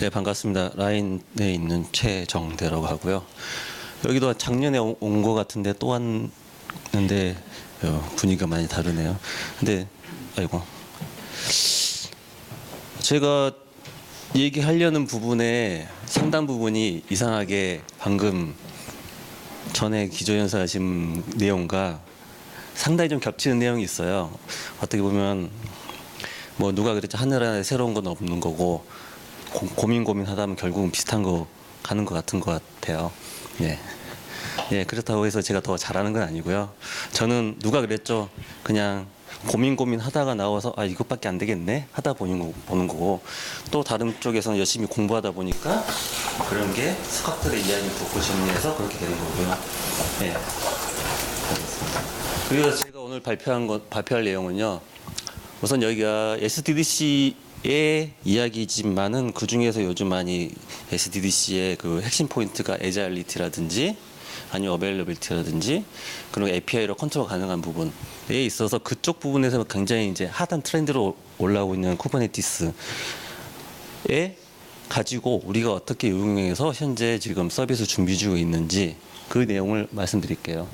네, 반갑습니다. 라인에 있는 최정대라고 하고요. 여기도 작년에 온 것 같은데 또 왔는데 분위기가 많이 다르네요. 근데 아이고, 제가 얘기하려는 부분에 상당 부분이 이상하게 방금 전에 기조연설 하신 내용과 상당히 좀 겹치는 내용이 있어요. 어떻게 보면 뭐 누가 그랬죠, 하늘 안에 새로운 건 없는 거고 고민하다 보면 결국은 비슷한 거 가는 것 같은 것 같아요. 예. 예, 그렇다고 해서 제가 더 잘하는 건 아니고요. 저는 누가 그랬죠, 그냥 고민하다가 나와서 아 이것밖에 안 되겠네 하다 보는 거고, 또 다른 쪽에서는 열심히 공부하다 보니까 그런 게 스카트의 이야기를 듣고 정리해서 그렇게 되는 거고요. 예. 그래서 제가 오늘 발표할 내용은요, 우선 여기가 SDDC의 이야기지만은 그 중에서 요즘 많이 SDDC의 그 핵심 포인트가 애자일리티라든지 아니면 어베일러빌리티라든지 그런 API로 컨트롤 가능한 부분에 있어서 그쪽 부분에서 굉장히 이제 핫한 트렌드로 올라오고 있는 쿠버네티스에 가지고 우리가 어떻게 응용해서 현재 지금 서비스 준비 중에 있는지 그 내용을 말씀드릴게요.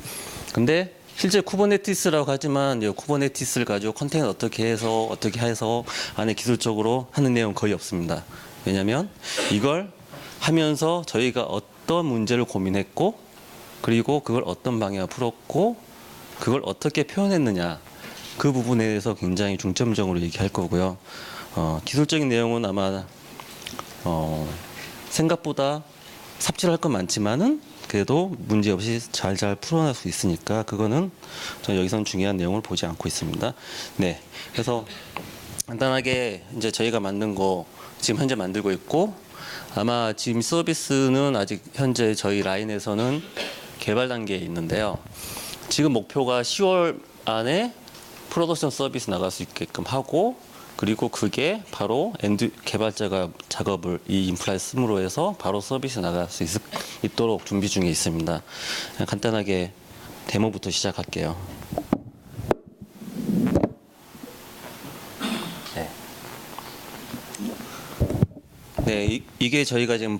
근데 실제 쿠버네티스라고 하지만 이 쿠버네티스를 가지고 컨테이너 어떻게 해서 안에 기술적으로 하는 내용 거의 없습니다. 왜냐하면 이걸 하면서 저희가 어떤 문제를 고민했고, 그리고 그걸 어떤 방향으로 풀었고, 그걸 어떻게 표현했느냐, 그 부분에 대해서 굉장히 중점적으로 얘기할 거고요. 기술적인 내용은 아마 생각보다 삽질할 건 많지만은 그래도 문제없이 잘 풀어낼 수 있으니까 그거는 저는 여기서는 중요한 내용을 보지 않고 있습니다. 네, 그래서 간단하게 이제 저희가 만든 거 지금 현재 만들고 있고, 아마 지금 서비스는 아직 현재 저희 라인에서는 개발 단계에 있는데요. 지금 목표가 10월 안에 프로덕션 서비스 나갈 수 있게끔 하고, 그리고 그게 바로 엔드 개발자가 작업을 이 인프라에 씀으로 해서 바로 서비스 나갈 수 있도록 준비 중에 있습니다. 간단하게 데모부터 시작할게요. 네. 네, 이게 저희가 지금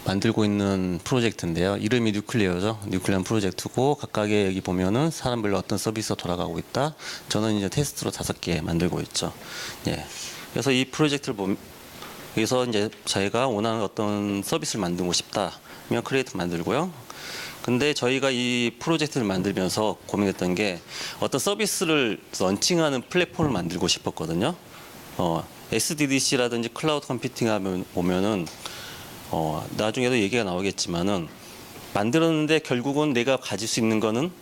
만들고 있는 프로젝트인데요. 이름이 뉴클리어죠. 뉴클리어 프로젝트고, 각각의 여기 보면은 사람별로 어떤 서비스가 돌아가고 있다. 저는 이제 테스트로 5개 만들고 있죠. 예. 그래서 이 프로젝트를 여기서 이제 저희가 원하는 어떤 서비스를 만들고 싶다면 크리에이트 만들고요. 근데 저희가 이 프로젝트를 만들면서 고민했던 게 어떤 서비스를 런칭하는 플랫폼을 만들고 싶었거든요. SDDC라든지 클라우드 컴퓨팅 하면 보면은 나중에도 얘기가 나오겠지만은 만들었는데 결국은 내가 가질 수 있는 거는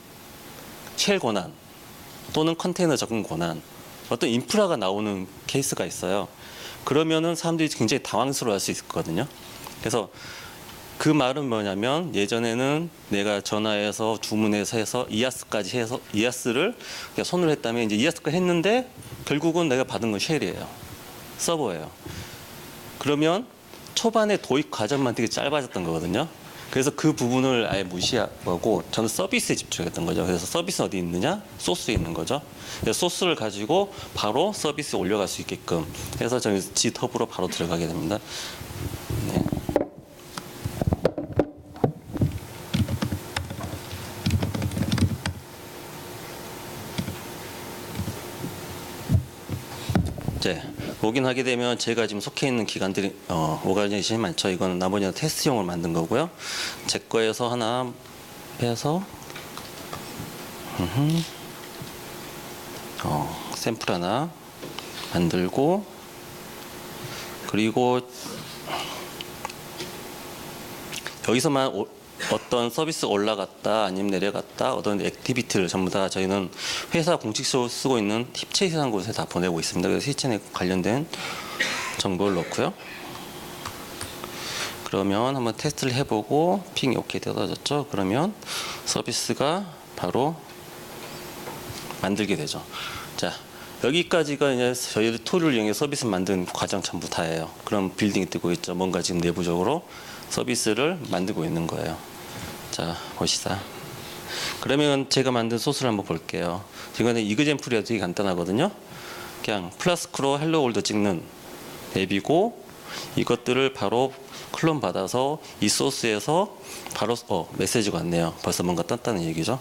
쉘 권한 또는 컨테이너 접근 권한, 어떤 인프라가 나오는 케이스가 있어요. 그러면은 사람들이 굉장히 당황스러워할 수 있거든요. 그래서 그 말은 뭐냐면, 예전에는 내가 전화해서 주문해서 해서 이아스까지 해서 이아스를 손을 했다면 이제 이아스까지 했는데 결국은 내가 받은 건 쉘이에요. 서버예요. 그러면 초반에 도입 과정만 되게 짧아졌던 거거든요. 그래서 그 부분을 아예 무시하고 저는 서비스에 집중했던 거죠. 그래서 서비스 어디 있느냐? 소스에 있는 거죠. 그래서 소스를 가지고 바로 서비스에 올려갈 수 있게끔 해서 저희 G허브로 바로 들어가게 됩니다. 네. 네. 로그인하게 되면 제가 지금 속해 있는 기관들이 오가니제이션이 많죠. 이거는 나머지는 테스트용으로 만든 거고요. 제 거에서 하나 빼서 샘플 하나 만들고, 그리고 여기서만 어떤 서비스 올라갔다 아니면 내려갔다 어떤 액티비티를 전부 다 저희는 회사 공식적으로 쓰고 있는 팁챗이라는 곳에 다 보내고 있습니다. 그래서 팁챗에 관련된 정보를 넣고요. 그러면 한번 테스트를 해보고 핑이 오케이 떨어졌죠. 그러면 서비스가 바로 만들게 되죠. 자, 여기까지가 이제 저희들 툴을 이용해 서비스 만든 과정 전부 다예요. 그럼 빌딩이 뜨고 있죠. 뭔가 지금 내부적으로 서비스를 만들고 있는 거예요. 자, 보시다. 그러면 제가 만든 소스를 한번 볼게요. 이거는 이그젠플이 되게 간단하거든요. 그냥 플라스크로 헬로 월드 찍는 앱이고, 이것들을 바로 클론 받아서 이 소스에서 바로 메시지가 왔네요. 벌써 뭔가 떴다는 얘기죠.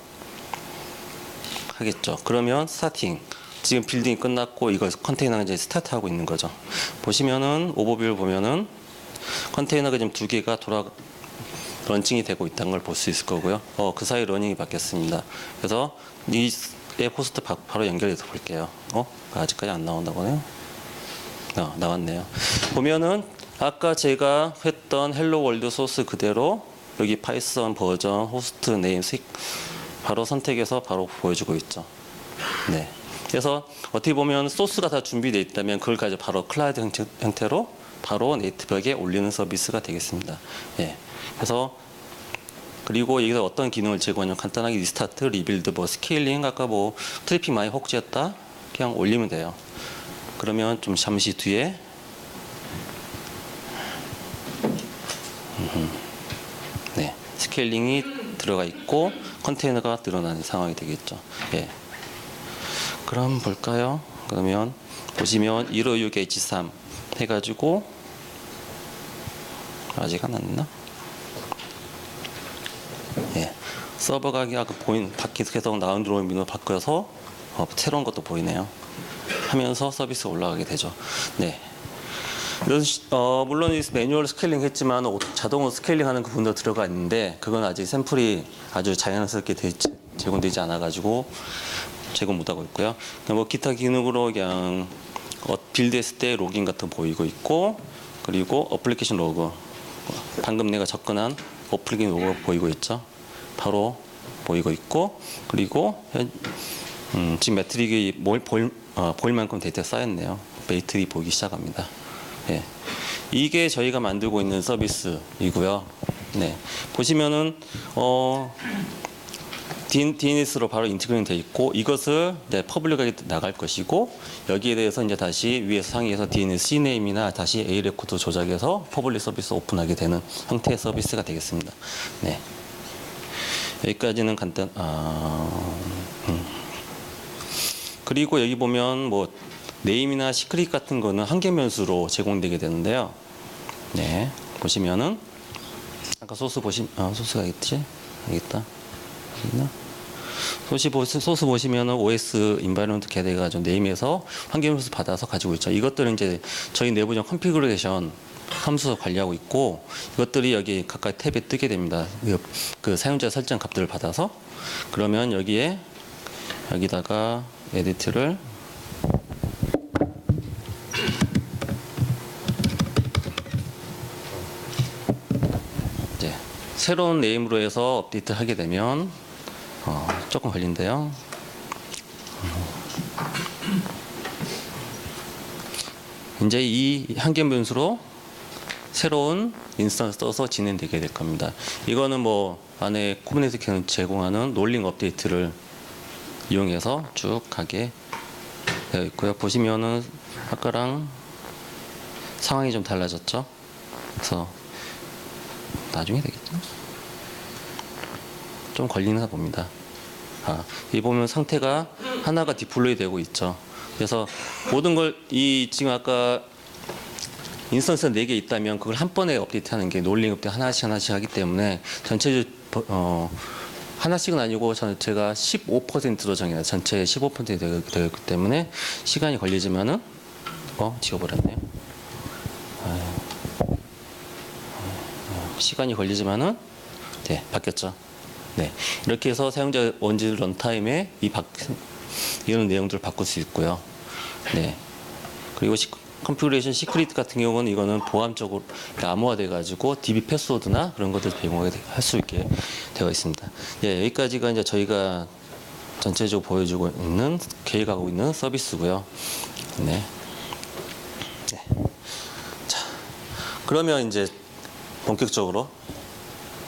하겠죠. 그러면 스타팅. 지금 빌딩이 끝났고 이거 컨테이너가 이제 스타트하고 있는 거죠. 보시면은 오버뷰를 보면은 컨테이너가 지금 2개가 런칭이 되고 있다는 걸 볼 수 있을 거고요. 그 사이 러닝이 바뀌었습니다. 그래서 이 앱 호스트 바로 연결해서 볼게요. 아직까지 안 나온다고 하네요. 나왔네요. 보면은 아까 제가 했던 헬로 월드 소스 그대로 여기 파이썬 버전 호스트 네임 바로 선택해서 바로 보여주고 있죠. 네. 그래서 어떻게 보면 소스가 다 준비되어 있다면 그걸 가지고 바로 클라우드 형태로 바로 네트워크에 올리는 서비스가 되겠습니다. 예. 그래서 그리고 여기서 어떤 기능을 제공하냐면 간단하게 리스타트, 리빌드, 스케일링, 아까 트래픽 많이 혹지했다 그냥 올리면 돼요. 그러면 좀 잠시 뒤에 네, 스케일링이 들어가 있고 컨테이너가 늘어나는 상황이 되겠죠. 예. 그럼 볼까요? 그러면 보시면 156H3 해가지고 아직 안 왔나? 예. 서버가 아까 밖에서 계속 나온 드로잉 민으로 바꿔서 새로운 것도 보이네요. 하면서 서비스가 올라가게 되죠. 네. 물론 이 매뉴얼 스케일링 했지만 자동으로 스케일링하는 부분도 들어가 있는데 그건 아직 샘플이 아주 자연스럽게 제공되지 않아가지고 제공 못하고 있고요. 기타 기능으로 그냥 빌드했을 때 로깅 같은 거 보이고 있고 그리고 어플리케이션 로그 방금 내가 접근한 어플리케이션 로그 보이고 있죠. 바로 보이고 있고 그리고 지금 매트릭이 보일 만큼 데이터가 쌓였네요. 매트릭이 보이기 시작합니다. 예. 이게 저희가 만들고 있는 서비스이고요. 네. 보시면은 DNS로 바로 인테그레이션 되어 있고 이것을 이제 퍼블릭하게 나갈 것이고 여기에 대해서 이제 다시 위에서 상위에서 DNS CNAME나 다시 A 레코드 조작해서 퍼블릭 서비스 오픈하게 되는 형태의 서비스가 되겠습니다. 네. 여기까지는 그리고 여기 보면 네임이나 시크릿 같은 거는 한 개 변수로 제공되게 되는데요. 네. 보시면은 아까 소스가 있지? 여기 있다. 있나? 소스 보시면은 OS 인바이런먼트 게돼가지고 네임에서 한개 변수 받아서 가지고 있죠. 이것들은 이제 저희 내부적 컨피그레이션 함수 관리하고 있고 이것들이 여기 각각 탭에 뜨게 됩니다. 그 사용자 설정 값들을 받아서 그러면 여기다가 에디트를 이제 새로운 네임으로 해서 업데이트를 하게 되면 조금 걸린대요. 이제 이 한개 변수로 새로운 인스턴스 써서 진행되게 될 겁니다. 이거는 안에 쿠버네티스 제공하는 롤링 업데이트를 이용해서 쭉 가게 되어 있고요. 보시면은 아까랑 상황이 좀 달라졌죠. 그래서 나중에 되겠죠. 좀 걸리나 봅니다. 이 보면 상태가 하나가 디플로이 되고 있죠. 그래서 모든 걸 지금 아까 인스턴스가 4개 있다면 그걸 한 번에 업데이트하는 게 롤링 업데이트 하나씩 하기 때문에 전체적으로 하나씩은 아니고 제가 15%로 정해요. 전체 15% 되었기 때문에 시간이 걸리지만은 지워버렸네요. 시간이 걸리지만은 네, 바뀌었죠. 네, 이렇게 해서 사용자 원진 런타임에 이런 내용들을 바꿀 수 있고요. 네, 그리고 컨피그레이션 시크릿 같은 경우는 이거는 보안적으로 암호화돼 가지고 DB 패스워드나 그런 것들 제공할 수 있게 되어 있습니다. 예, 여기까지가 이제 저희가 전체적으로 보여주고 있는 계획하고 있는 서비스고요. 네. 네. 자, 그러면 이제 본격적으로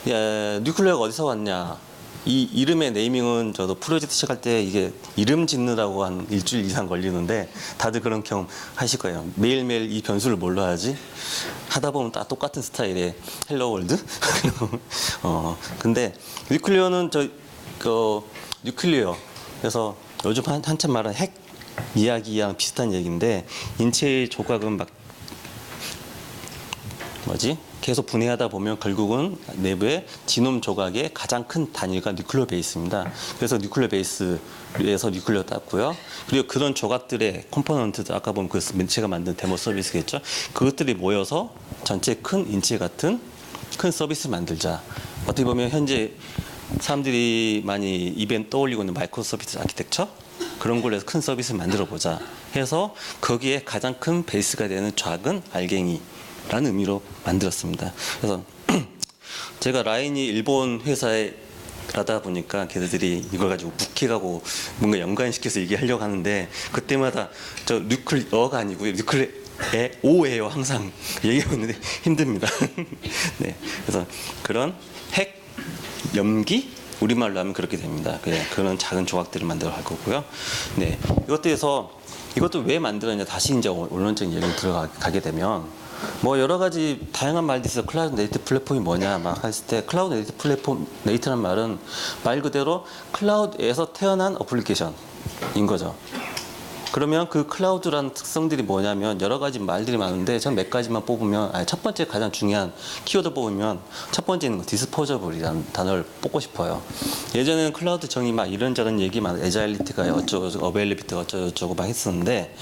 뉴클리어가 어디서 왔냐? 이 이름의 네이밍은 저도 프로젝트 시작할 때 이게 이름 짓느라고 한 일주일 이상 걸리는데 다들 그런 경험 하실 거예요. 매일매일 이 변수를 뭘로 하지? 하다 보면 다 똑같은 스타일의 헬로 월드? 근데 뉴클리어는 뉴클리어. 그래서 요즘 한참 말하는 핵 이야기랑 비슷한 얘기인데 인체의 조각은 계속 분해하다 보면 결국은 내부의 지놈 조각의 가장 큰 단위가 뉴클레어 베이스입니다. 그래서 뉴클레어 베이스에서 뉴클레어 땄고요. 그리고 그런 조각들의 컴포넌트들, 아까 보면 그 제가 만든 데모 서비스겠죠. 그것들이 모여서 전체 큰 인체 같은 큰 서비스 만들자. 어떻게 보면 현재 사람들이 많이 이벤트 떠올리고 있는 마이크로 서비스 아키텍처, 그런 걸로 해서 큰 서비스 만들어 보자 해서 거기에 가장 큰 베이스가 되는 작은 알갱이라는 의미로 만들었습니다. 그래서 제가 라인이 일본 회사에 가다 보니까 걔들이 이걸 가지고 묵혀가고 뭔가 연관시켜서 얘기하려고 하는데, 그때마다 저 뉴클레어가 아니고요, 뉴클레에 오예요. 항상 얘기하는데 힘듭니다. 네, 그래서 그런 핵 염기, 우리말로 하면 그렇게 됩니다. 그냥 그런 작은 조각들을 만들어 갈 거고요. 네, 이것도 왜 만들었냐, 다시 이제 원론적인 얘기를 들어가게 되면, 뭐 여러 가지 다양한 말들이 있어. 클라우드 네이티브 플랫폼이 뭐냐 막 했을 때, 클라우드 네이티브 플랫폼, 네이티브라는 말은 말 그대로 클라우드에서 태어난 어플리케이션인 거죠. 그러면 그 클라우드라는 특성들이 뭐냐면 여러 가지 말들이 많은데, 전 몇 가지만 뽑으면, 첫 번째 가장 중요한 키워드 뽑으면 첫 번째는 디스포저블이라는 단어를 뽑고 싶어요. 예전에는 클라우드 정의 막 이런저런 얘기 막 에자일리티가 어쩌고 어베일리비티가 어쩌고 막 했었는데,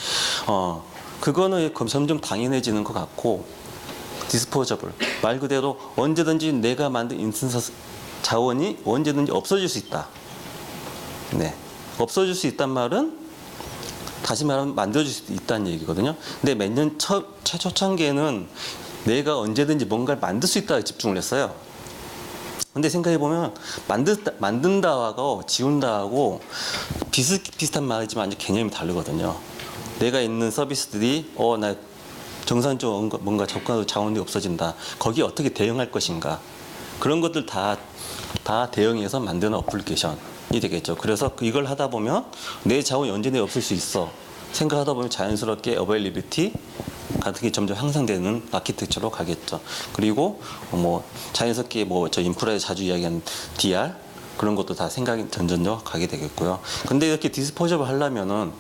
그거는 점점 당연해지는 것 같고, 디스포저블 말 그대로 언제든지 내가 만든 인스턴스 자원이 언제든지 없어질 수 있다. 네, 없어질 수 있단 말은 다시 말하면 만들어질 수도 있다는 얘기거든요. 근데 몇 년 최초창기에는 내가 언제든지 뭔가를 만들 수 있다에 집중을 했어요. 근데 생각해보면 만든다하고 지운다하고 비슷비슷한 말이지만 개념이 다르거든요. 내가 있는 서비스들이 나 정상적으로 뭔가 접근하고 자원이 없어진다. 거기에 어떻게 대응할 것인가. 그런 것들 다 대응해서 만드는 어플리케이션이 되겠죠. 그래서 이걸 하다 보면 내 자원이 언제나 없을 수 있어 생각하다 보면 자연스럽게 어베일리비티 같은 게 점점 향상되는 아키텍처로 가겠죠. 그리고 뭐 자연스럽게 뭐 저 인프라에 자주 이야기하는 DR 그런 것도 다 생각이 점점 가게 되겠고요. 근데 이렇게 디스포저블 하려면은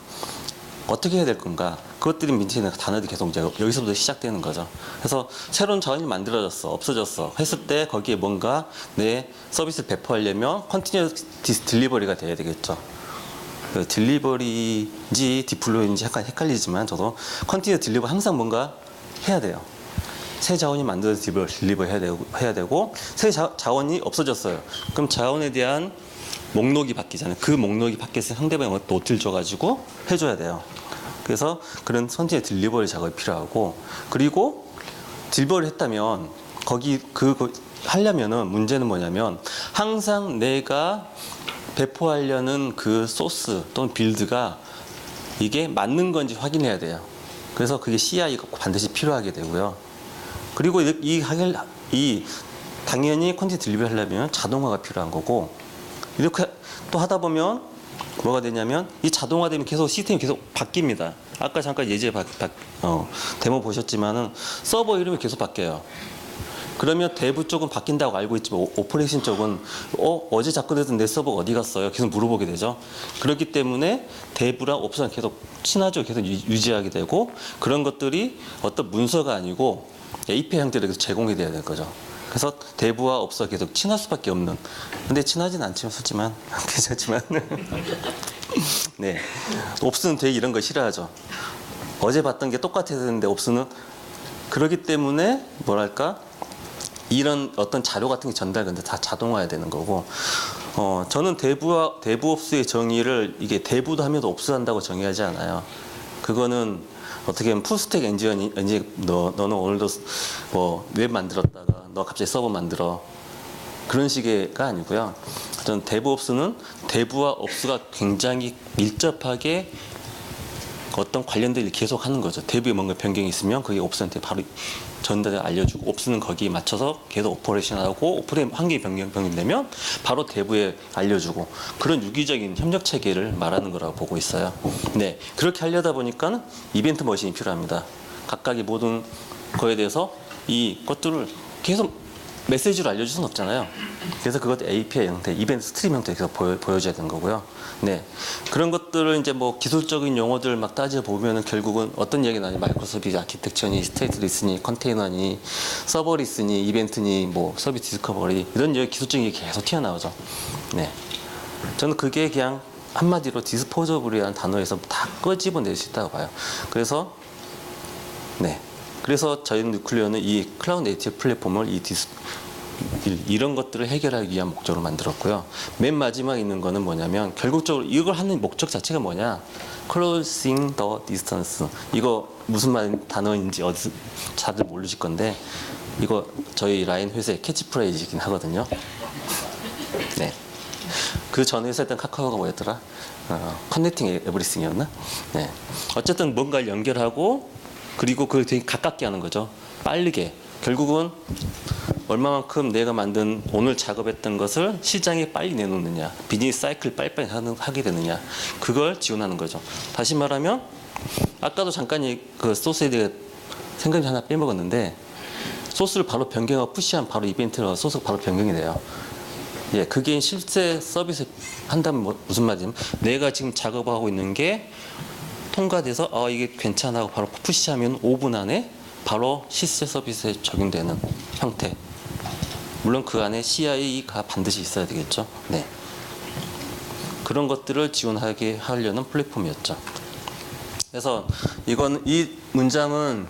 어떻게 해야 될 건가? 그것들이 민치는 단어들이 계속 이제 여기서부터 시작되는 거죠. 그래서 새로운 자원이 만들어졌어, 없어졌어 했을 때 거기에 뭔가 내 서비스를 배포하려면 컨티뉴어스 딜리버리가 돼야 되겠죠. 그 딜리버리인지 디플로이인지 약간 헷갈리지만 저도 컨티뉴어 딜리버리 항상 뭔가 해야 돼요. 새 자원이 만들어서 딜리버리 해야 되고 새 자원이 없어졌어요. 그럼 자원에 대한 목록이 바뀌잖아요. 그 목록이 바뀌었을 때 상대방이 노트를 줘가지고 해줘야 돼요. 그래서 그런 선지의 딜리버리 작업이 필요하고, 그리고 딜리버리 했다면 거기 그거 하려면은 문제는 뭐냐면 항상 내가 배포하려는 그 소스 또는 빌드가 이게 맞는 건지 확인해야 돼요. 그래서 그게 CI가 반드시 필요하게 되고요. 그리고 당연히 콘텐츠 딜리버리 하려면 자동화가 필요한 거고, 이렇게 또 하다 보면 뭐가 되냐면 이 자동화되면 계속 시스템이 계속 바뀝니다. 아까 잠깐 데모 보셨지만은 서버 이름이 계속 바뀌어요. 그러면 대부 쪽은 바뀐다고 알고 있지만 오퍼레이션 쪽은 어제 작동했던 내 서버가 어디 갔어요? 계속 물어보게 되죠. 그렇기 때문에 대부랑 옵스랑 계속 친화적으로 계속 유지하게 되고, 그런 것들이 어떤 문서가 아니고 API 형태로 제공이 돼야 될 거죠. 그래서 대부와 업소가 계속 친할 수밖에 없는. 근데 친하진 않지만 솔직히만 괜찮지만 네, 옵스는 되게 이런 거 싫어하죠. 어제 봤던 게 똑같아야 되는데 옵스는 그러기 때문에 뭐랄까 이런 어떤 자료 같은 게 전달되는데 다 자동화해야 되는 거고, 저는 대부 옵스의 정의를 이게 대부도 하면서 옵스 한다고 정의하지 않아요. 그거는 어떻게 보면 풀스택 엔지니어, 너는 오늘도 뭐 웹 만들었다가 너 갑자기 서버 만들어, 그런 식의가 아니고요. 저는 데브옵스는 대부와 업스가 굉장히 밀접하게 어떤 관련된 일을 계속 하는 거죠. 대부에 뭔가 변경이 있으면 그게 옵스한테 바로 전달해 알려주고, 옵스는 거기에 맞춰서 계속 오퍼레이션하고, 오퍼레이션 환경이 변경되면 바로 대부에 알려주고, 그런 유기적인 협력 체계를 말하는 거라고 보고 있어요. 네, 그렇게 하려다 보니까 이벤트 머신이 필요합니다. 각각의 모든 거에 대해서 이 것들을 계속 메시지로 알려줄 수는 없잖아요. 그래서 그것도 API 형태, 이벤트 스트림 형태에서 보여줘야 되는 거고요. 네. 그런 것들을 이제 뭐 기술적인 용어들 막 따져보면은 결국은 어떤 얘기 나니 마이크로서비스 아키텍처니, 스테이트리스니, 컨테이너니, 서버리스니, 이벤트니, 뭐 서비스 디스커버리 이런 기술적인 게 계속 튀어나오죠. 네. 저는 그게 그냥 한마디로 디스포저블이라는 단어에서 다 끄집어낼 수 있다고 봐요. 그래서 네. 그래서 저희 뉴클리어는 이 클라우드 네이티브 플랫폼을 이런 것들을 해결하기 위한 목적으로 만들었고요. 맨 마지막에 있는 거는 뭐냐면 결국적으로 이걸 하는 목적 자체가 뭐냐? Closing the distance. 이거 무슨 단어인지 어디서 다들 모르실 건데 이거 저희 라인 회사의 캐치프레이즈이긴 하거든요. 네. 그 전 회사였던 카카오가 뭐였더라? 커넥팅 에브리싱이었나? 네. 어쨌든 뭔가를 연결하고 그리고 그걸 되게 가깝게 하는 거죠. 빠르게. 결국은 얼마만큼 내가 만든 오늘 작업했던 것을 시장에 빨리 내놓느냐, 비즈니스 사이클 빨리빨리 하게 되느냐, 그걸 지원하는 거죠. 다시 말하면 아까도 잠깐 그 소스에 대해 생각이 하나 빼먹었는데 소스를 바로 변경하고 푸시하면 바로 이벤트로 소스가 바로 변경이 돼요. 예, 그게 실제 서비스 한다면 무슨 말이냐면 내가 지금 작업하고 있는 게 통과돼서 이게 괜찮아 하고 바로 푸시하면 5분 안에 바로 실제 서비스에 적용되는 형태. 물론 그 안에 CI가 반드시 있어야 되겠죠. 네. 그런 것들을 지원하게 하려는 플랫폼이었죠. 그래서 이 문장은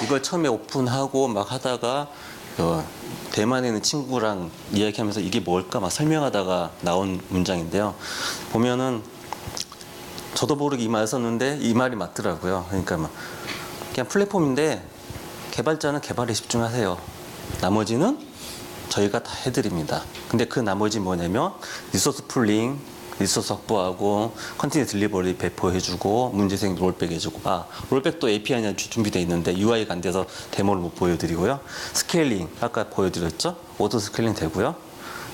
이걸 처음에 오픈하고 막 하다가 대만에 있는 친구랑 이야기하면서 이게 뭘까 막 설명하다가 나온 문장인데요. 보면은 저도 모르게 이 말을 썼는데 이 말이 맞더라고요. 그러니까 막 그냥 플랫폼인데 개발자는 개발에 집중하세요. 나머지는 저희가 다 해드립니다. 근데 그 나머지 뭐냐면 리소스 풀링, 리소스 확보하고 컨티뉴 딜리버리 배포해주고 문제생 롤백 해주고 롤백도 API는 준비되어 있는데 UI가 안 돼서 데모를 못 보여드리고요. 스케일링 아까 보여드렸죠. 오토 스케일링 되고요.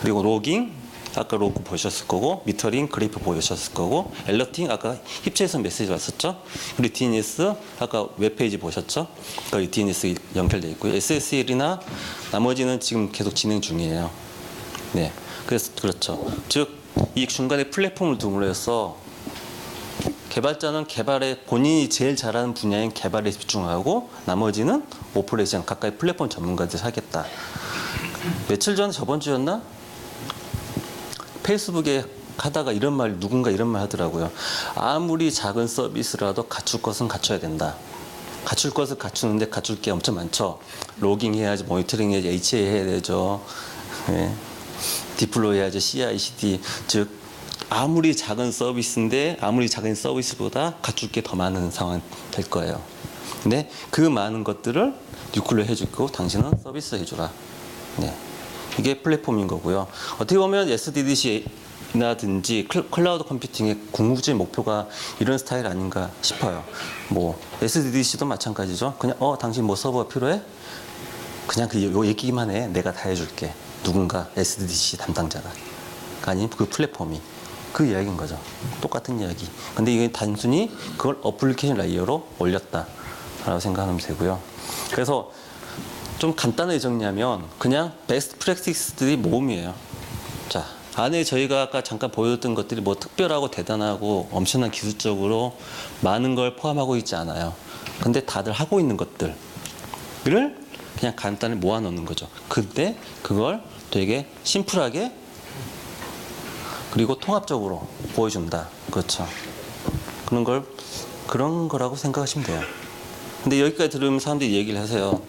그리고 로깅 아까 로그 보셨을 거고 미터링 그래프 보셨을 거고 엘러팅 아까 힙체에서 메시지 왔었죠. 그리고 DNS 아까 웹페이지 보셨죠. 거기 DNS 연결되어 있고요. SSL이나 나머지는 지금 계속 진행 중이에요. 네, 그래서 그렇죠. 즉 이 중간에 플랫폼을 둠으로 해서 개발자는 개발에 본인이 제일 잘하는 분야인 개발에 집중하고 나머지는 오퍼레이션 가까이 플랫폼 전문가들이 하겠다. 며칠 전에 저번 주였나? 페이스북에 하다가 누군가 이런 말 하더라고요. 아무리 작은 서비스라도 갖출 것은 갖춰야 된다. 갖출 것을 갖추는데 갖출 게 엄청 많죠. 로깅 해야지, 모니터링 해야지, HA 해야 되죠. 네. 디플로이 해야지, CI/CD. 즉 아무리 작은 서비스인데 아무리 작은 서비스보다 갖출 게 더 많은 상황이 될 거예요. 근데 그 많은 것들을 뉴클리어 해주고 당신은 서비스 해주라. 네. 이게 플랫폼인 거고요. 어떻게 보면 SDDC나든지 클라우드 컴퓨팅의 궁극적인 목표가 이런 스타일 아닌가 싶어요. 뭐 SDDC도 마찬가지죠. 그냥 당신 뭐 서버가 필요해? 그냥 요 얘기만 해. 내가 다 해줄게. 누군가 SDDC 담당자가 아닌 그 플랫폼이 그 이야기인 거죠. 똑같은 이야기. 근데 이게 단순히 그걸 어플리케이션 레이어로 올렸다라고 생각하면 되고요. 그래서 좀 간단하게 정리하면 그냥 베스트 프랙티스들이 모음이에요. 자, 안에 저희가 아까 잠깐 보여줬던 것들이 뭐 특별하고 대단하고 엄청난 기술적으로 많은 걸 포함하고 있지 않아요. 근데 다들 하고 있는 것들을 그냥 간단히 모아놓는 거죠. 근데 그걸 되게 심플하게 그리고 통합적으로 보여준다. 그렇죠. 그런 거라고 생각하시면 돼요. 근데 여기까지 들으면 사람들이 얘기를 하세요.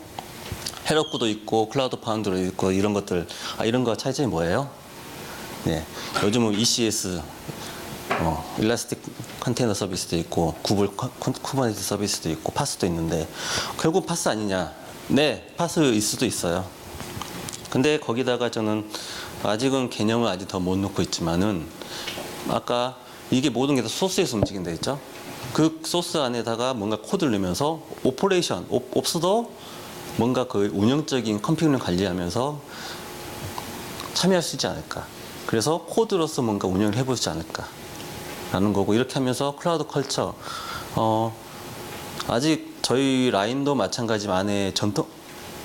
헤로쿠도 있고 클라우드 파운드도 있고 이런 것들 이런 거 차이점이 뭐예요? 네, 요즘은 ECS 일라스틱 컨테이너 서비스도 있고 구글 쿠버네티스 서비스도 있고 파스도 있는데 결국 파스 아니냐? 네, 파스일 수도 있어요. 근데 거기다가 저는 아직은 개념을 아직 더 못 넣고 있지만은 아까 이게 모든 게 다 소스에서 움직인다 했죠? 그 소스 안에다가 뭔가 코드를 넣으면서 오퍼레이션, 옵스도 뭔가 그 운영적인 컴퓨팅 관리하면서 참여할 수 있지 않을까. 그래서 코드로서 뭔가 운영을 해보지 않을까 라는 거고, 이렇게 하면서 클라우드 컬처 아직 저희 라인도 마찬가지지만 안에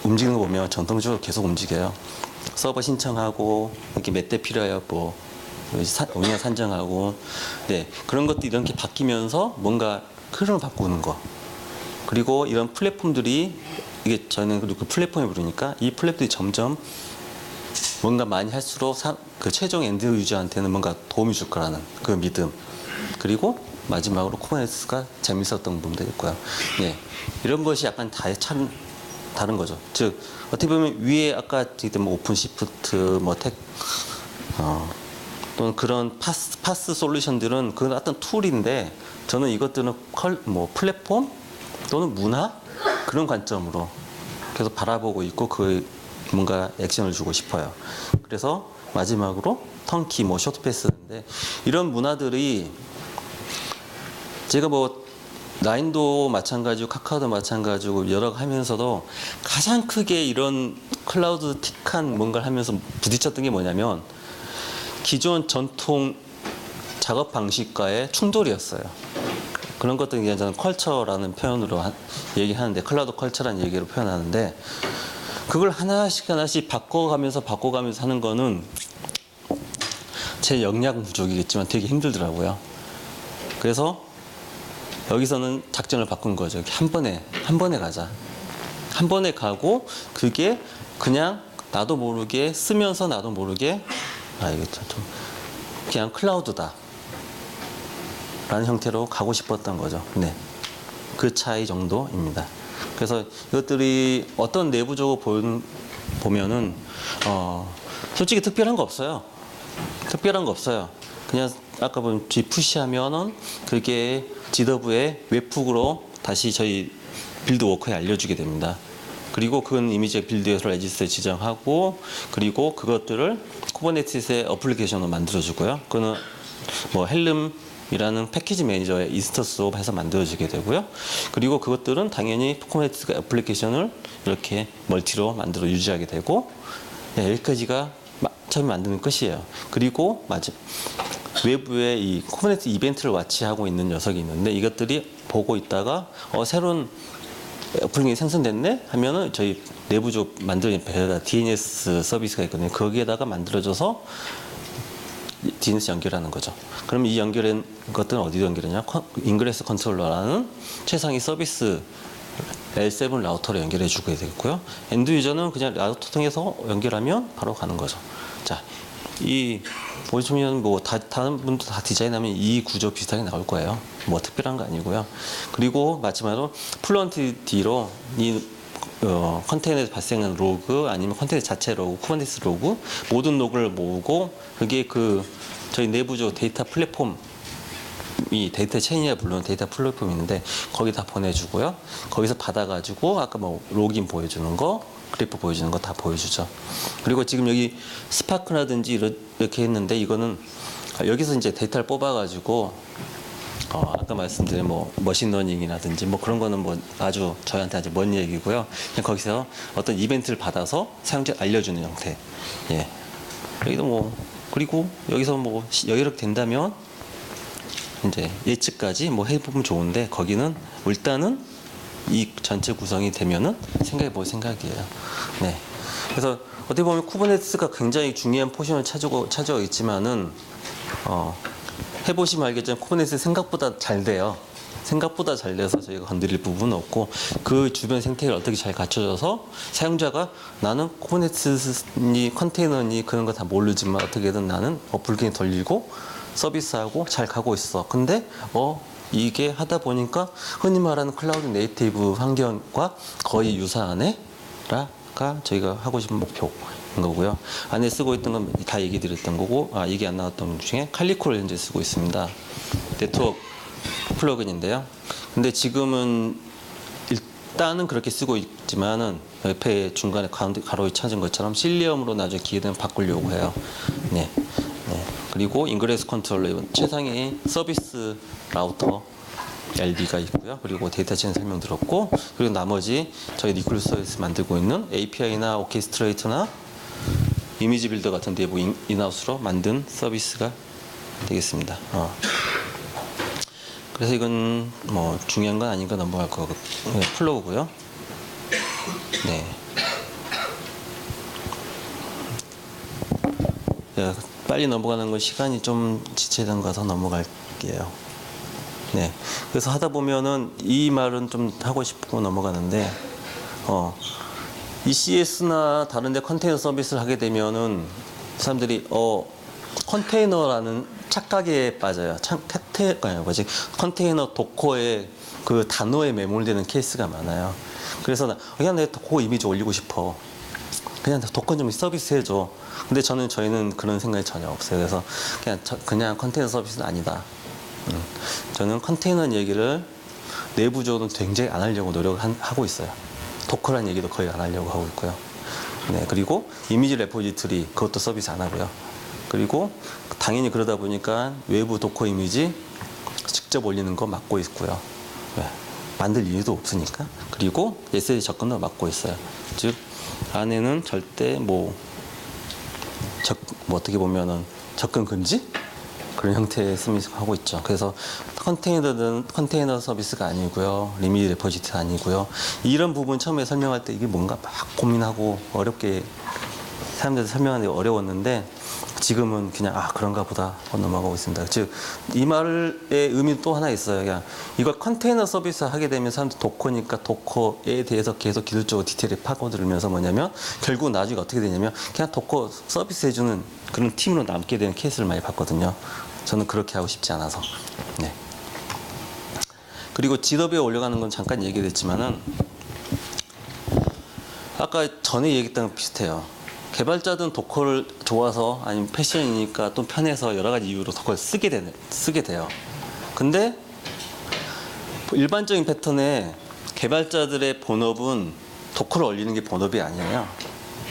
움직이는 거 보면 전통적으로 계속 움직여요. 서버 신청하고 이렇게 몇 대 필요해요, 뭐 운영 산정하고, 네 그런 것들이 이렇게 바뀌면서 뭔가 흐름을 바꾸는 거. 그리고 이런 플랫폼들이 이게 저는 그 플랫폼에 부르니까 이 플랫폼들이 점점 뭔가 많이 할수록 그 최종 엔드 유저한테는 뭔가 도움이 줄 거라는 그 믿음. 그리고 마지막으로 쿠버네티스가 재밌었던 부분도 있고요. 네, 이런 것이 약간 참 다른 거죠. 즉 어떻게 보면 위에 아까 뭐 오픈시프트, 뭐 또는 그런 파스 솔루션들은 그건 어떤 툴인데 저는 이것들은 뭐 플랫폼 또는 문화 그런 관점으로 계속 바라보고 있고 그 뭔가 액션을 주고 싶어요. 그래서 마지막으로 턴키, 뭐 쇼트패스인데 이런 문화들이 제가 뭐 라인도 마찬가지고 카카오도 마찬가지고 여러 거 하면서도 가장 크게 이런 클라우드틱한 뭔가를 하면서 부딪혔던 게 뭐냐면 기존 전통 작업 방식과의 충돌이었어요. 그런 것들은 그냥 저는 컬처라는 표현으로 얘기하는데 클라우드 컬처라는 얘기로 표현하는데 그걸 하나씩 바꿔가면서 하는 거는 제 역량 부족이겠지만 되게 힘들더라고요. 그래서 여기서는 작전을 바꾼 거죠. 한 번에 가자. 한 번에 가고 그게 그냥 나도 모르게 쓰면서 나도 모르게 이거 좀 그냥 클라우드다 라는 형태로 가고 싶었던 거죠. 네, 그 차이 정도입니다. 그래서 이것들이 어떤 내부적으로 보면은 솔직히 특별한 거 없어요. 그냥 아까 본 G 푸시하면은 그게 지더브의 웹훅으로 다시 저희 빌드 워커에 알려주게 됩니다. 그리고 그건 이미지의 빌드에서 레지스트에 지정하고 그리고 그것들을 쿠버네티스의 어플리케이션으로 만들어주고요. 그거는 뭐 헬름이라는 패키지 매니저의 인스턴스로 해서 만들어지게 되고요. 그리고 그것들은 당연히 쿠버네티스 어플리케이션을 이렇게 멀티로 만들어 유지하게 되고 여기까지가 처음 만드는 끝이에요. 그리고 외부에 이 쿠버네티스 이벤트를 와치하고 있는 녀석이 있는데 이것들이 보고 있다가 새로운 어플링이 생성됐네 하면은 저희 내부적 만들어진 DNS 서비스가 있거든요. 거기에다가 만들어져서 DNS 연결하는 거죠. 그럼 이 연결한 것들은 어디로 연결하냐? 인그레스 컨트롤러라는 최상위 서비스 L7 라우터로 연결해 주게 되겠고요. 엔드 유저는 그냥 라우터 통해서 연결하면 바로 가는 거죠. 자, 이 보시면 뭐 다른 분도 다 디자인하면 이 구조 비슷하게 나올 거예요. 뭐 특별한 거 아니고요. 그리고 마지막으로 플루언트 D로 이 컨테이너에서 발생하는 로그 아니면 컨테이너 자체 로그, 쿠버네티스 로그 모든 로그를 모으고 그게 저희 내부적 데이터 플랫폼 이 데이터 체인이라 부르는 데이터 플랫폼이 있는데 거기 다 보내주고요. 거기서 받아가지고 아까 뭐 로그인 보여주는 거, 그래프 보여주는 거 다 보여주죠. 그리고 지금 여기 스파크라든지 이렇게 했는데 이거는 여기서 이제 데이터를 뽑아가지고 아까 말씀드린 뭐 머신러닝이라든지 뭐 그런 거는 뭐 아주 저희한테 아주 먼 얘기고요. 그냥 거기서 어떤 이벤트를 받아서 사용자 알려주는 형태. 예. 여기도 뭐 그리고 여기서 뭐 여유롭게 된다면 이제 예측까지 뭐 해보면 좋은데 거기는 일단은 이 전체 구성이 되면은 생각해 볼 생각이에요. 네. 그래서 어떻게 보면 쿠버네티스가 굉장히 중요한 포지션을 차지하고 있지만은 해보시면 알겠지만 쿠버네티스 생각보다 잘 돼요. 생각보다 잘 돼서 저희가 건드릴 부분은 없고 그 주변 생태계를 어떻게 잘 갖춰져서 사용자가 나는 쿠버네티스니 컨테이너니 그런 거 다 모르지만 어떻게든 나는 어플링 돌리고 서비스하고 잘 가고 있어. 근데 이게 하다 보니까 흔히 말하는 클라우드 네이티브 환경과 거의 유사하네? 라가 저희가 하고 싶은 목표인 거고요. 안에 쓰고 있던 건 다 얘기 드렸던 거고, 얘기 안 나왔던 것 중에 칼리코를 현재 쓰고 있습니다. 네트워크 플러그인인데요. 근데 지금은 일단은 그렇게 쓰고 있지만은 옆에 중간에 가로에 찾은 것처럼 실리엄으로 나중에 기회 되면 바꾸려고 해요. 네. 그리고 인그레스 컨트롤러 최상의 서비스 라우터 LB가 있고요. 그리고 데이터 체인 설명 들었고, 그리고 나머지 저희 니클 서비스 만들고 있는 API나 오케스트레이터나 이미지 빌더 같은 내부 인하우스로 만든 서비스가 되겠습니다. 그래서 이건 뭐 중요한 건 아닌 거 넘어갈 거고 플로우고요. 네. 빨리 넘어가는 건 시간이 좀 지체된 거라서 넘어갈게요. 네. 그래서 하다 보면은 이 말은 좀 하고 싶고 넘어가는데, ECS나 다른 데 컨테이너 서비스를 하게 되면은 사람들이, 컨테이너라는 착각에 빠져요. 컨테이너 도커의 그 단어에 매몰되는 케이스가 많아요. 그래서 그냥 내 도커 이미지 올리고 싶어. 그냥 도커 좀 서비스 해줘. 근데 저희는 그런 생각이 전혀 없어요. 그래서 그냥 컨테이너 서비스는 아니다. 저는 컨테이너 얘기를 내부적으로 굉장히 안 하려고 노력하고 있어요. 도커란 얘기도 거의 안 하려고 하고 있고요. 네, 그리고 이미지 레포지토리 그것도 서비스 안 하고요. 그리고 당연히 그러다 보니까 외부 도커 이미지 직접 올리는 거 막고 있고요. 네, 만들 이유도 없으니까. 그리고 SSD 접근도 막고 있어요. 즉 안에는 절대 어떻게 보면은 접근 금지 그런 형태의 하고 있죠. 그래서 컨테이너 서비스가 아니고요, 리미디 레포지토리가 아니고요. 이런 부분 처음에 설명할 때 이게 뭔가 막 고민하고 어렵게 사람들한테 설명하는 게 어려웠는데 지금은 그냥 그런가 보다 넘어가고 있습니다. 즉 이 말의 의미는 또 하나 있어요. 그냥 이걸 컨테이너 서비스 하게 되면 사람들 도커니까 도커에 대해서 계속 기술적으로 디테일에 파고들면서 뭐냐면 결국 나중에 어떻게 되냐면 그냥 도커 서비스 해주는 그런 팀으로 남게 되는 케이스를 많이 봤거든요. 저는 그렇게 하고 싶지 않아서. 네. 그리고 GW에 올려가는 건 잠깐 얘기했지만은 아까 전에 얘기했던 거 비슷해요. 개발자들은 도커를 좋아서 아니면 패션이니까 또 편해서 여러 가지 이유로 도커를 쓰게 돼요. 근데 일반적인 패턴에 개발자들의 본업은 도커를 올리는 게 본업이 아니에요.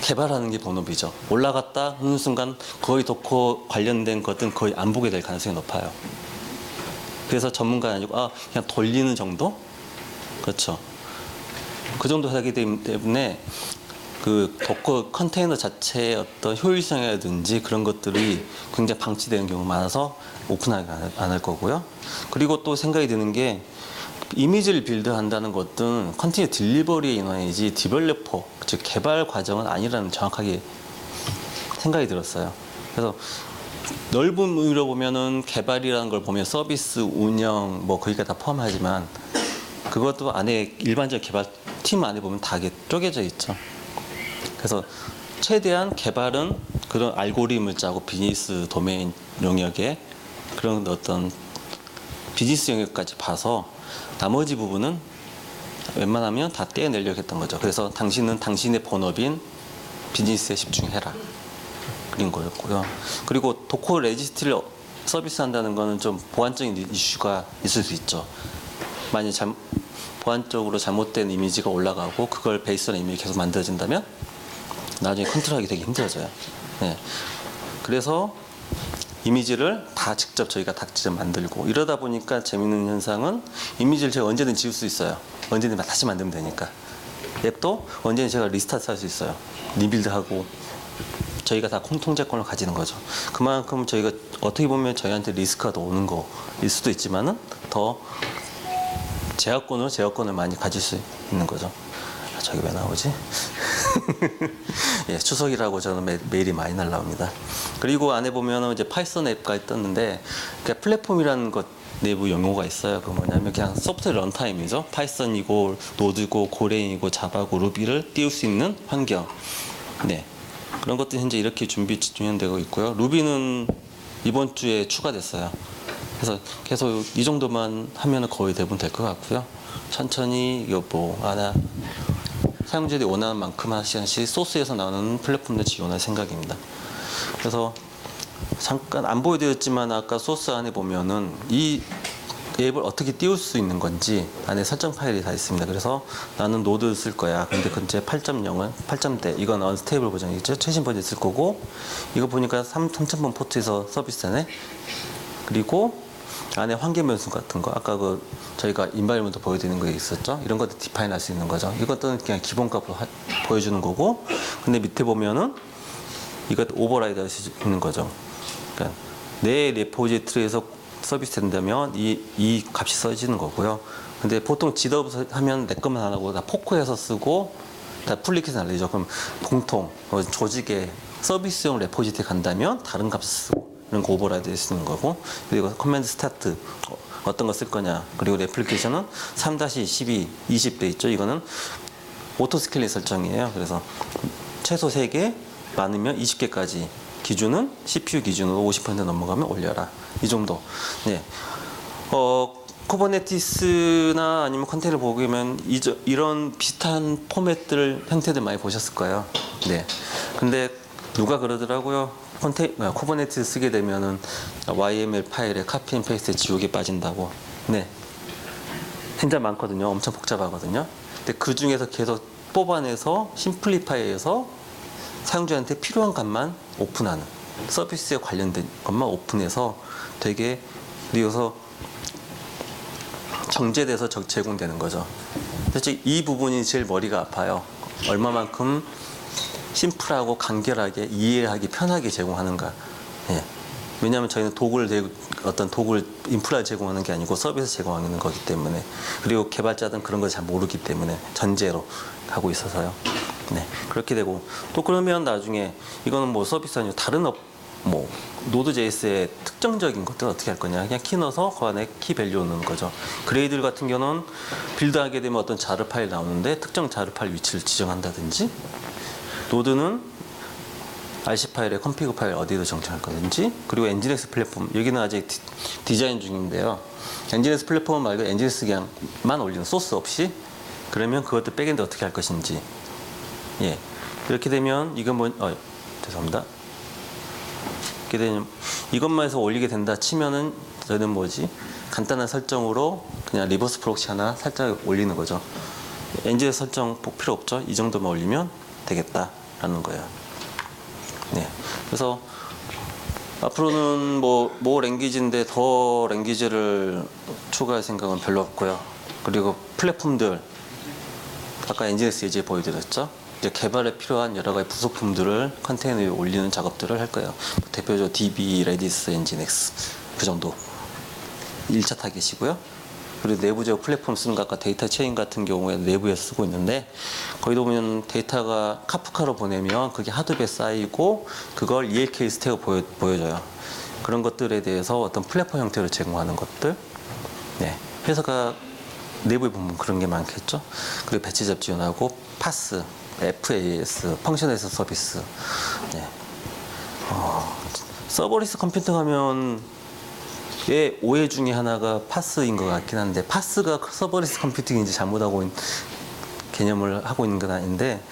개발하는 게 본업이죠. 올라갔다 하는 순간 거의 도커 관련된 것들은 거의 안 보게 될 가능성이 높아요. 그래서 전문가는 아니고 그냥 돌리는 정도? 그렇죠. 그 정도 하기 때문에 그 도커 컨테이너 자체의 어떤 효율성이라든지 그런 것들이 굉장히 방치되는 경우가 많아서 오픈하게 안 할 거고요. 그리고 또 생각이 드는 게 이미지를 빌드한다는 것은 컨티뉴 딜리버리에 인원이지 디벨로퍼, 즉 개발 과정은 아니라는 정확하게 생각이 들었어요. 그래서 넓은 의미로 보면은 개발이라는 걸 보면 서비스, 운영 거기가 다 포함하지만 그것도 안에 일반적 개발 팀 안에 보면 다 쪼개져 있죠. 그래서 최대한 개발은 그런 알고리즘을 짜고 비즈니스 도메인 영역에 그런 어떤 비즈니스 영역까지 봐서 나머지 부분은 웬만하면 다 떼어내려고 했던 거죠. 그래서 당신은 당신의 본업인 비즈니스에 집중해라. 그런 거였고요. 그리고 도커 레지스트리를 서비스한다는 거는 좀 보안적인 이슈가 있을 수 있죠. 만약 보안적으로 잘못된 이미지가 올라가고 그걸 베이스로 이미지 계속 만들어진다면 나중에 컨트롤하기 되게 힘들어져요. 네. 그래서 이미지를 저희가 다 직접 만들고 이러다 보니까 재밌는 현상은 이미지를 제가 언제든 지울 수 있어요. 언제든 다시 만들면 되니까. 앱도 언제든 제가 리스타트 할 수 있어요. 리빌드하고 저희가 다 통제권을 가지는 거죠. 그만큼 저희가 어떻게 보면 저희한테 리스크가 더 오는 거일 수도 있지만은 더 제어권을 많이 가질 수 있는 거죠. 저기 왜 나오지? 예, 추석이라고 저는 메일이 많이 날라옵니다. 그리고 안에 보면은 이제 파이썬 앱까지 떴는데, 그러니까 플랫폼이라는 것 내부 용어가 있어요. 그 뭐냐면 그냥 소프트웨어 런타임이죠. 파이썬이고 노드고 고랭이고 자바고 루비를 띄울 수 있는 환경. 네, 그런 것들 현재 이렇게 진행되고 있고요. 루비는 이번 주에 추가됐어요. 그래서 계속 이 정도만 하면 거의 대부분 될 것 같고요. 천천히 사용자들이 원하는 만큼 하나씩 소스에서 나오는 플랫폼도 지원할 생각입니다. 그래서 잠깐 안 보여드렸지만 아까 소스 안에 보면은 이 앱을 어떻게 띄울 수 있는 건지 안에 설정 파일이 다 있습니다. 그래서 나는 노드 쓸 거야. 근데 현재 8.0은 8점대 이건 언스테이블 버전이죠. 최신 버전 쓸 거고, 이거 보니까 3000번 포트에서 서비스하네. 그리고 안에 환경 변수 같은 거, 아까 저희가 인바이러먼트 보여드리는 거 있었죠. 이런 것도 디파인 할 수 있는 거죠. 이것도 그냥 기본값으로 보여주는 거고, 근데 밑에 보면은 이것 오버라이드 할 수 있는 거죠. 그러니까 내 레포지토리에서 서비스 된다면 이 값이 써지는 거고요. 근데 보통 GW 하면 내 것만 안 하고 다 포크해서 쓰고 다 풀리켓을 날리죠. 그럼 공통 조직의 서비스용 레포지트에 간다면 다른 값을 쓰고 이런 거 오버라이드 할 수 있는 거고, 그리고 커맨드 스타트 어떤 거 쓸 거냐, 그리고 레플리케이션은 3-12 20돼 있죠. 이거는 오토 스케일링 설정이에요. 그래서 최소 3개, 많으면 20개까지, 기준은 CPU 기준으로 50% 넘어가면 올려라, 이 정도. 네. 쿠버네티스나 아니면 컨테이너 보면 이런 비슷한 포맷들 형태들 많이 보셨을 거예요. 네. 근데 누가 그러더라고요. 쿠버네티스 쓰게 되면은 YML 파일에 카피 앤 페이스트 지우개 빠진다고. 네. 진짜 많거든요. 엄청 복잡하거든요. 근데 그 중에서 계속 뽑아내서 심플리파이해서 사용자한테 필요한 값만 오픈하는, 서비스에 관련된 것만 오픈해서 되게, 그리고서 정제돼서 제공되는 거죠. 솔직히 이 부분이 제일 머리가 아파요. 얼마만큼 심플하고 간결하게 이해하기 편하게 제공하는가. 예. 왜냐하면 저희는 어떤 도구를 인프라를 제공하는 게 아니고 서비스 제공하는 거기 때문에, 그리고 개발자들은 그런 걸 잘 모르기 때문에 전제로 하고 있어서요. 네. 그렇게 되고, 또 그러면 나중에 이거는 뭐 서비스 아니고 다른 노드.js의 특정적인 것들 어떻게 할 거냐. 그냥 키 넣어서 그 안에 키 밸류 넣는 거죠. 그레이들 같은 경우는 빌드하게 되면 어떤 자르 파일 나오는데 특정 자르 파일 위치를 지정한다든지, 노드는 RC 파일에 컴피그 파일 어디로 정착할 거든지, 그리고 엔지니엑스 플랫폼, 여기는 아직 디자인 중인데요. 엔지니엑스 플랫폼 말고 엔지니엑스 그냥만 올리는, 소스 없이, 그러면 그것도 백엔드 어떻게 할 것인지. 예. 이렇게 되면 이건 죄송합니다. 이렇게 되면 이것만 해서 올리게 된다 치면은 저는 간단한 설정으로 그냥 리버스 프록시 하나 살짝 올리는 거죠. 엔지니엑스 설정 필요 없죠. 이 정도만 올리면 되겠다라는 거예요. 네. 그래서 앞으로는 뭐 랭귀지인데 더 랭귀지를 추가할 생각은 별로 없고요. 그리고 플랫폼들, 아까 엔지니엑스 예제 보여드렸죠. 이제 개발에 필요한 여러 가지 부속품들을 컨테이너에 올리는 작업들을 할 거예요. 대표적으로 DB, 레디스, 엔지니엑스, 그 정도 1차 타겟이고요. 그리고 내부적으로 플랫폼 쓰는 거, 아까 데이터 체인 같은 경우에 내부에서 쓰고 있는데, 거기도 보면 데이터가 카프카로 보내면 그게 하드웨어에 쌓이고 그걸 ELK 스택으로 보여줘요. 그런 것들에 대해서 어떤 플랫폼 형태로 제공하는 것들. 네. 회사가 내부에 보면 그런 게 많겠죠. 그리고 배치 잡 지원하고 파스, FAS, 펑셔널 서비스. 네. 서버리스 컴퓨팅 하면 오해 중에 하나가 파스인 것 같긴 한데, 파스가 서버리스 컴퓨팅인지 잘못하고 개념을 하고 있는 건 아닌데,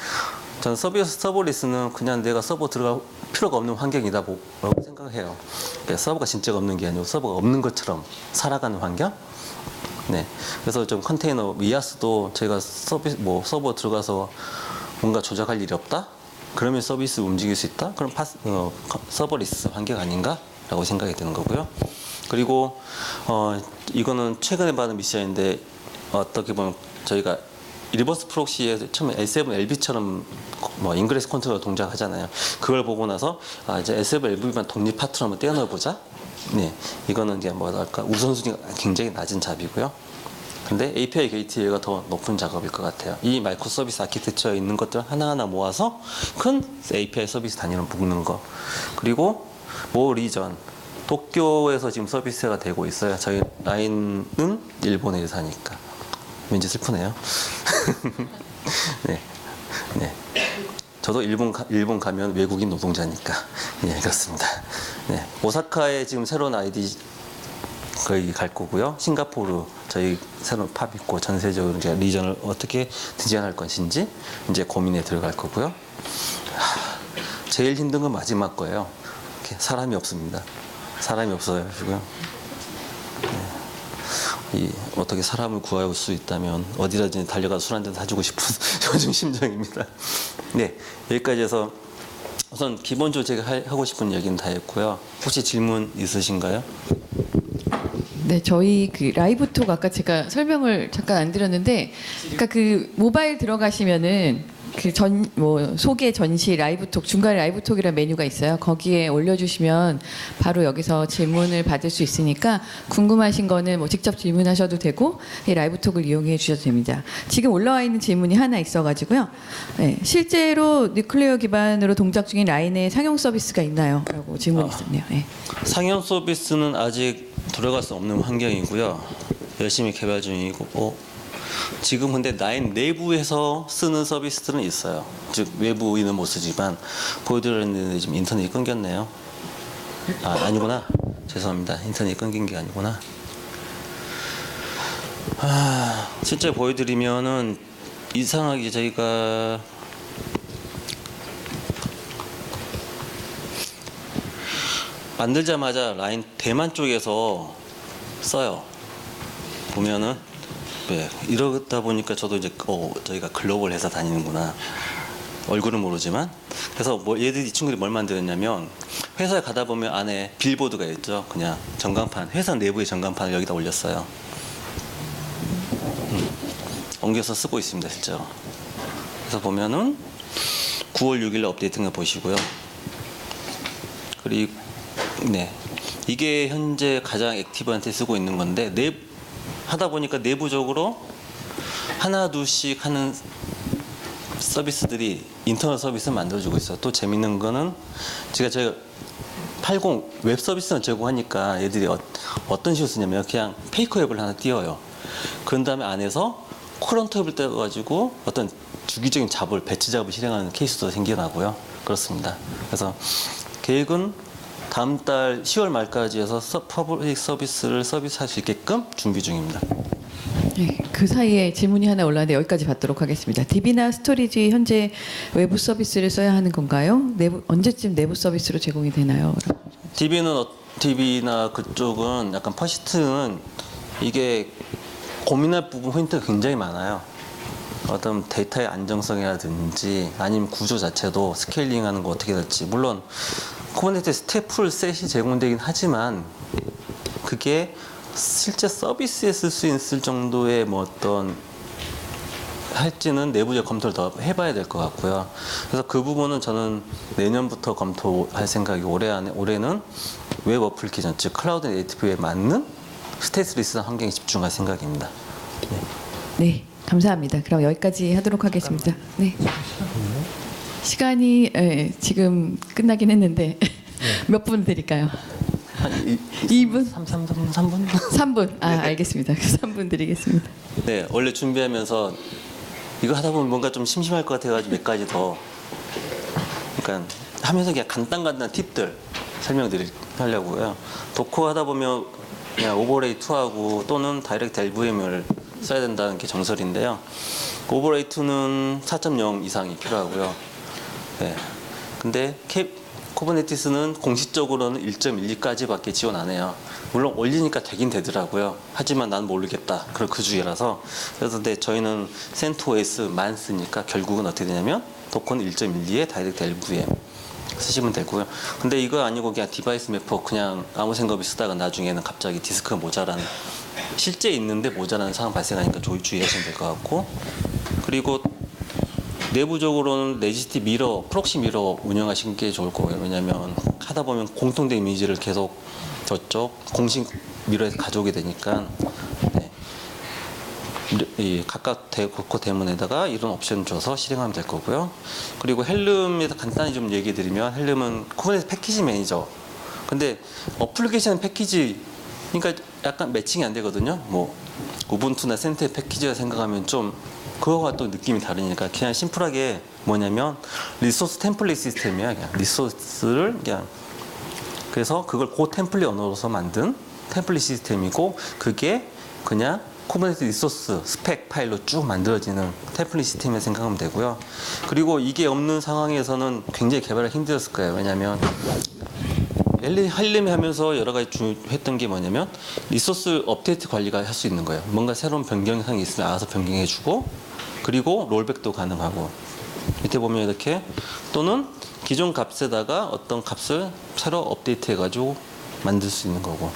저는 서버리스는 그냥 내가 서버 들어갈 필요가 없는 환경이다 라고 생각해요. 그러니까 서버가 진짜가 없는 게 아니고 서버가 없는 것처럼 살아가는 환경. 네. 그래서 좀 컨테이너 위아스도 제가 서버 들어가서 뭔가 조작할 일이 없다? 그러면 서비스 움직일 수 있다? 그럼 서버리스 환경 아닌가라고 생각이 드는 거고요. 그리고 이거는 최근에 받은 미션인데, 어떻게 보면 저희가 리버스 프록시에 처음에 S7LB처럼 인그레스 컨트롤 동작하잖아요. 그걸 보고 나서 이제 S7LB만 독립 파트로 한번 떼어넣어보자. 네, 이거는 이제 우선순위가 굉장히 낮은 잡이고요. 근데 API 게이트웨이가 더 높은 작업일 것 같아요. 이 마이크로 서비스 아키텍처에 있는 것들 하나하나 모아서 큰 API 서비스 단위로 묶는 거. 그리고 리전, 도쿄에서 지금 서비스가 되고 있어요. 저희 라인은 일본에 사니까 왠지 슬프네요. 네, 네. 저도 일본 가면 외국인 노동자니까. 예, 그렇습니다. 네, 오사카에 지금 새로운 아이디 거기 갈 거고요. 싱가포르 저희 새로운 팝 있고, 전세적으로 이제 리전을 어떻게 디자인할 것인지 이제 고민에 들어갈 거고요. 제일 힘든 건 마지막 거예요. 사람이 없습니다. 사람이 없어요 지금. 네. 어떻게 사람을 구할 수 있다면 어디라든지 달려가서 술 한잔 사주고 싶은 요즘 심정입니다. 네, 여기까지 해서 우선 기본적으로 제가 하고 싶은 얘기는 다 했고요. 혹시 질문 있으신가요? 네, 저희 그 라이브톡 아까 제가 설명을 잠깐 안 드렸는데, 그러니까 그 모바일 들어가시면은 그 소개 전시 라이브톡 중간에 라이브톡이라는 메뉴가 있어요. 거기에 올려주시면 바로 여기서 질문을 받을 수 있으니까 궁금하신 거는 뭐 직접 질문하셔도 되고 이 라이브톡을 이용해 주셔도 됩니다. 지금 올라와 있는 질문이 하나 있어가지고요. 네, 실제로 뉴클레어 기반으로 동작 중인 라인에 상용 서비스가 있나요?라고 질문이 있었네요. 네. 상용 서비스는 아직 들어갈 수 없는 환경이고요. 열심히 개발 중이고 지금 근데 라인 내부에서 쓰는 서비스들은 있어요. 즉 외부인은 못 쓰지만 보여드렸는데 지금 인터넷이 끊겼네요. 아니구나. 죄송합니다. 인터넷이 끊긴 게 아니구나. 실제 보여드리면은 이상하게 저희가 만들자마자 라인 대만 쪽에서 써요. 보면은 네, 이러다 보니까 저도 이제 저희가 글로벌 회사 다니는구나. 얼굴은 모르지만 그래서 뭐 얘들 이 친구들이 뭘 만들었냐면 회사에 가다 보면 안에 빌보드가 있죠. 그냥 전광판 회사 내부의 전광판을 여기다 올렸어요. 옮겨서 쓰고 있습니다, 실제로. 그래서 보면은 9월 6일 업데이트인 거 보시고요. 그리고 네, 이게 현재 가장 액티브한테 쓰고 있는 건데 하다 보니까 내부적으로 하나 둘씩 하는 서비스들이 인터넷 서비스 만들어주고 있어요. 또 재밌는 거는 제가 80 웹 서비스는 제공하니까 얘들이 어떤 식으로 쓰냐면 그냥 페이커 앱을 하나 띄워요. 그런 다음에 안에서 커런트 앱을 떼가지고 어떤 주기적인 배치 작업을 실행하는 케이스도 생겨나고요. 그렇습니다. 그래서 계획은 다음 달 10월 말까지 해서 퍼블릭 서비스를 서비스할 수 있게끔 준비 중입니다. 네, 그 사이에 질문이 하나 올라왔는데 여기까지 받도록 하겠습니다. DB나 스토리지 현재 외부 서비스를 써야 하는 건가요? 언제쯤 내부 서비스로 제공이 되나요? DB나 그쪽은 약간 퍼시트는 이게 고민할 부분 포인트가 굉장히 많아요. 어떤 데이터의 안정성이라든지 아니면 구조 자체도 스케일링하는 거 어떻게 될지 물론 쿠버네티스 풀 셋이 제공되긴 하지만 그게 실제 서비스에 쓸 수 있을 정도의 뭐 어떤 할지는 내부적 검토를 더 해봐야 될 것 같고요. 그래서 그 부분은 저는 내년부터 검토할 생각이 올해는 웹 어플리케이션 즉 클라우드 네이티브에 맞는 스테이트리스 환경에 집중할 생각입니다. 네. 네, 감사합니다. 그럼 여기까지 하도록 하겠습니다. 네. 시간이 지금 끝나긴 했는데 몇 분 드릴까요? 한 2분? 3분? 3분. 알겠습니다. 3분 드리겠습니다. 네, 원래 준비하면서 이거 하다 보면 뭔가 좀 심심할 것 같아가지고 몇 가지 더 그러니까 하면서 그냥 간단한 팁들 설명드리려고요. 도커 하다 보면 그냥 오버레이 2하고 또는 다이렉트 LVM을 써야 된다는 게 정설인데요. 오버레이 2는 4.0 이상이 필요하고요. 네. 근데 쿠버네티스는 공식적으로는 1.12까지밖에 지원 안 해요. 물론 올리니까 되긴 되더라고요. 하지만 난 모르겠다. 그 주의라서. 그래서 근데 저희는 CentOS만 쓰니까 결국은 어떻게 되냐면 도커는 1.12에 다이렉트 LVM 쓰시면 되고요. 근데 이거 아니고 그냥 디바이스 매퍼 그냥 아무 생각 없이 쓰다가 나중에는 갑자기 디스크가 모자란 실제 있는데 모자라는 상황 발생하니까 주의하시면 될 것 같고 그리고 내부적으로는 레지스티 미러, 프록시 미러 운영하시는 게 좋을 거예요. 왜냐하면 하다 보면 공통된 이미지를 계속 저쪽 공식 미러에서 가져오게 되니까 네. 이 각각 도커 데몬에다가 이런 옵션 줘서 실행하면 될 거고요. 그리고 헬름에서 간단히 좀 얘기 드리면 헬름은 쿠버네티스 패키지 매니저. 근데 어플리케이션 패키지 그러니까 약간 매칭이 안 되거든요. 뭐 우분투나 센터의 패키지라 생각하면 좀 그거와 또 느낌이 다르니까 그냥 심플하게 뭐냐면 리소스 템플릿 시스템이야. 그냥 리소스를 그냥 그래서 그걸 그 템플릿 언어로서 만든 템플릿 시스템이고 그게 그냥 쿠버네티스 리소스 스펙 파일로 쭉 만들어지는 템플릿 시스템을 생각하면 되고요. 그리고 이게 없는 상황에서는 굉장히 개발하기 힘들었을 거예요. 왜냐하면 헬름이 하면서 여러 가지 했던 게 뭐냐면 리소스 업데이트 관리가 할 수 있는 거예요. 뭔가 새로운 변경사항이 있으면 알아서 변경해주고 그리고 롤백도 가능하고 밑에 보면 이렇게 또는 기존 값에다가 어떤 값을 새로 업데이트 해가지고 만들 수 있는 거고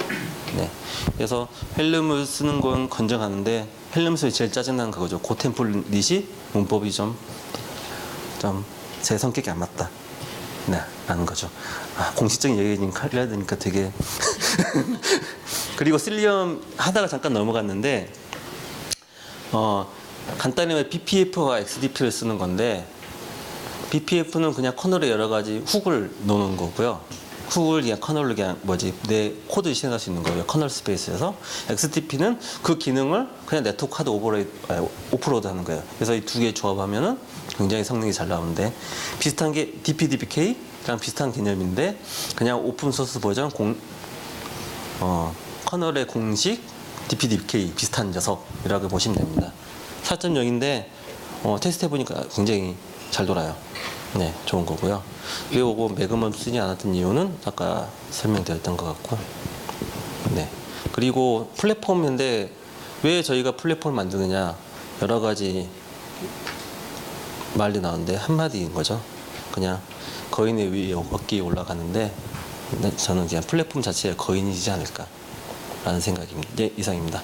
네. 그래서 헬름을 쓰는 건 건정하는데 헬름에서 제일 짜증나는 그거죠. 그 템플릿이 문법이 좀 좀 제 성격이 안 맞다. 네, 라는 거죠. 공식적인 얘기 좀 하려야 되니까 되게. 그리고 실리엄 하다가 잠깐 넘어갔는데, 간단히 말해 BPF와 XDP를 쓰는 건데, BPF는 그냥 커널에 여러 가지 훅을 놓는 거고요. 훅을 그냥 커널로 그냥 내 코드 실행할 수 있는 거예요. 커널 스페이스에서. XDP는 그 기능을 그냥 네트워크 카드 오프로드 하는 거예요. 그래서 이 두 개 조합하면은 굉장히 성능이 잘 나오는데, 비슷한 게 DPDPK랑 비슷한 개념인데, 그냥 오픈소스 버전 커널의 공식 DPDPK 비슷한 녀석이라고 보시면 됩니다. 4.0인데 테스트 해보니까 굉장히 잘 돌아요. 네, 좋은 거고요. 그리고 매그멈 쓰지 않았던 이유는 아까 설명드렸던 것 같고, 네. 그리고 플랫폼인데 왜 저희가 플랫폼을 만드느냐, 여러 가지 말이 나오는데 한마디인 거죠. 그냥 거인의 위에 어깨에 올라가는데, 저는 그냥 플랫폼 자체가 거인이지 않을까라는 생각입니다. 예, 이상입니다.